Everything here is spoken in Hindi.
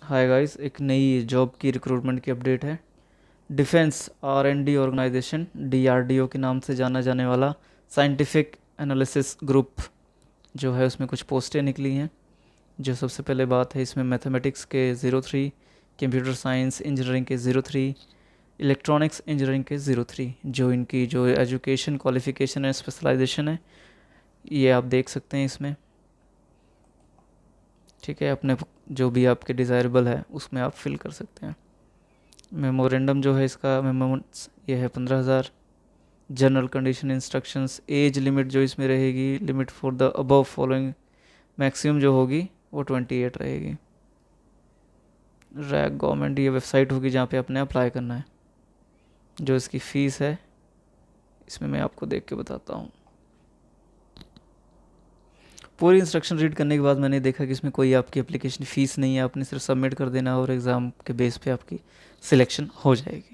हाय गाइस, एक नई जॉब की रिक्रूटमेंट की अपडेट है। डिफेंस R&D ऑर्गेनाइजेशन DRDO के नाम से जाना जाने वाला साइंटिफिक एनालिसिस ग्रुप जो है, उसमें कुछ पोस्टें निकली हैं। जो सबसे पहले बात है, इसमें मैथमेटिक्स के 03, कंप्यूटर साइंस इंजीनियरिंग के 03, इलेक्ट्रॉनिक्स इंजीनियरिंग के 03। जो इनकी जो एजुकेशन क्वालिफ़िकेशन है, स्पेशलाइजेशन है, ये आप देख सकते हैं इसमें। ठीक है, अपने जो भी आपके डिज़ायरेबल है उसमें आप फिल कर सकते हैं। मेमोरेंडम जो है इसका मेमोरेंड्स ये है 15,000। General condition instructions, age limit जो इसमें रहेगी, limit for the above following maximum जो होगी वो 28 रहेगी। रैक गवर्नमेंट ये वेबसाइट होगी जहाँ पे आपने अप्लाई करना है। जो इसकी फ़ीस है इसमें मैं आपको देख के बताता हूँ। पूरी इंस्ट्रक्शन रीड करने के बाद मैंने देखा कि इसमें कोई आपकी एप्लीकेशन फ़ीस नहीं है, आपने सिर्फ सबमिट कर देना और एग्ज़ाम के बेस पे आपकी सिलेक्शन हो जाएगी।